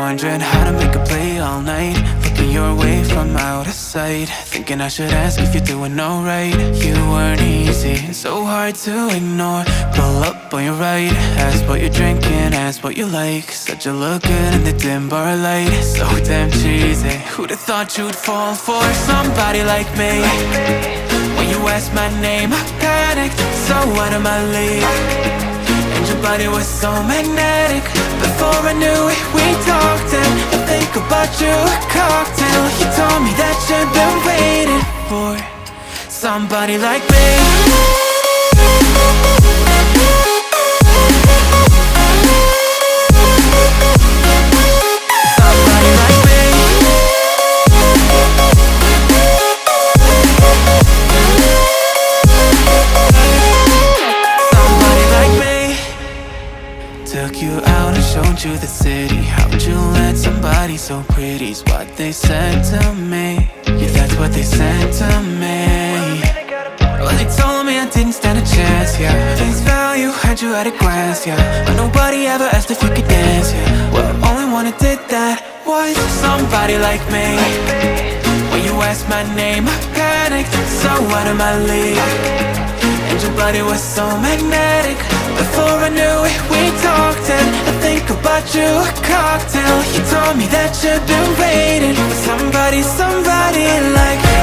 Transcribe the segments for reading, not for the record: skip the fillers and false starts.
Wondering how to make a play all night, looking your way from out of sight, thinking I should ask if you're doing alright. You weren't easy, so hard to ignore. Pull up on your right, ask what you're drinking, ask what you like. Said you look good in the dim bar light, so damn cheesy. Who'd have thought you'd fall for somebody like me? When you asked my name, I panicked, so out of my league. And your body was so magnetic. Before I knew it, we talked, and I think about you a cocktail. You told me that you've been waiting for somebody like me. Took you out and showed you the city. How'd you let somebody so pretty's what they said to me? Yeah, that's what they said to me. Well, they told me I didn't stand a chance, yeah. Face value, had you at a glance, yeah. But nobody ever asked if you could dance, yeah. Well, only one who did that was somebody like me. When you asked my name, I panicked, so out of my league. And your body was so magnetic. Before I knew it, we talked, and I think about you a cocktail. You told me that you've been waiting for somebody like me.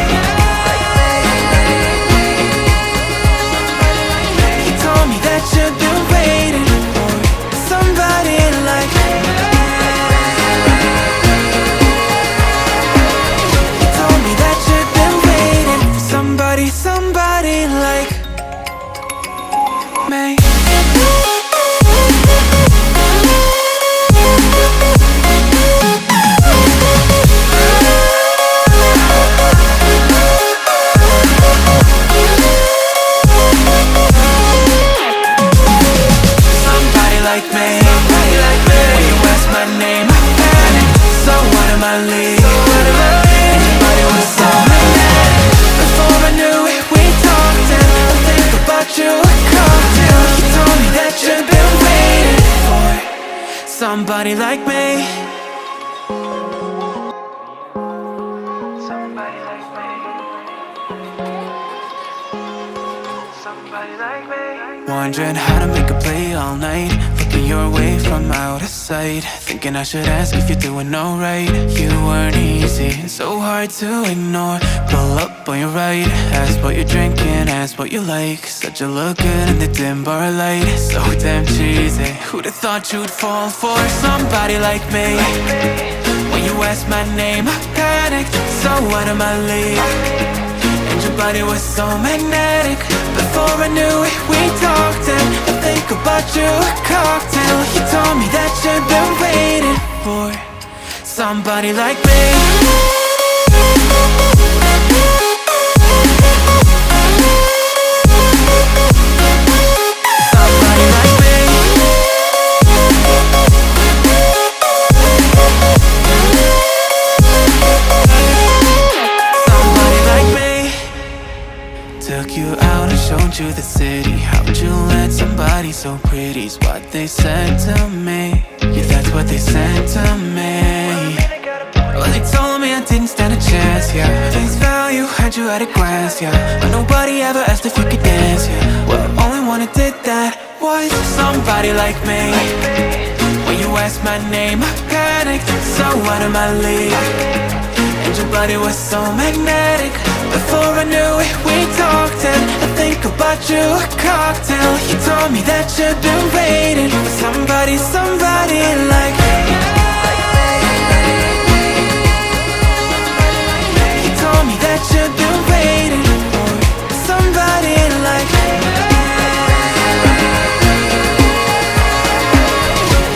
You told me that you've been waiting for somebody like me. You told me that you've been waiting for somebody like me. Somebody like me. Somebody like me. Somebody like me. Wondering how to make a play all night, looking your way from out of sight, thinking I should ask if you're doing alright. You weren't easy, so hard to ignore. Pull up on your right, ask what you're drinking, ask what you like. Said you look good in the dim bar light, so damn cheesy. Who'd have thought you'd fall for somebody like me? When you asked my name, I panicked, so out of my league. And your body was so magnetic. Before I knew it, we talked, and I think about you a cocktail. You told me that you've been waiting for somebody like me. Took you out and showed you the city. How'd you let somebody so pretty's what they said to me? Yeah, that's what they said to me. Well, they told me I didn't stand a chance, yeah. Face value, had you at a glance, yeah. But nobody ever asked if you could dance, yeah. Well, only one who did that was somebody like me. When you asked my name, I panicked, so out of my league. And your body was so magnetic. Before I knew it, we talked, and I think about you a cocktail. You told me that you've been waiting for somebody like me. You told me that you've been waiting for somebody like me.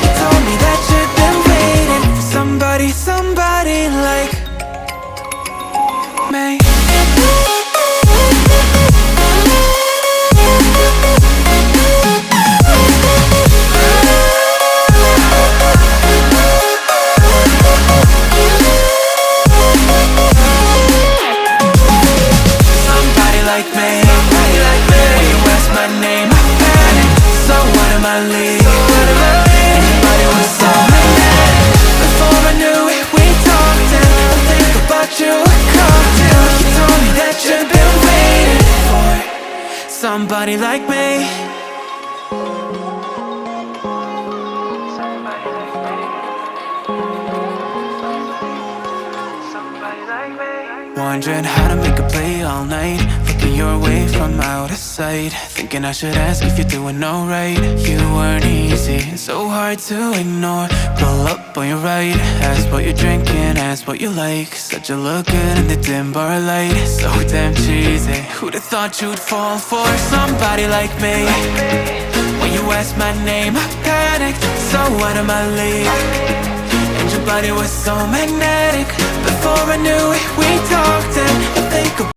You told me that you've been waiting for somebody like me. somebody like me. Wondering how to make a play all night, looking your way from out of sight, thinking I should ask if you're doing alright. You weren't easy, so hard to ignore. Pull up on your right, ask what you're drinking, ask what you like. Said you look good in the dim bar light, so damn cheesy. Who'd have thought you'd fall for somebody like me? When you asked my name, I panicked, so out of my league. And your body was so magnetic. Before I knew it, we talked and I think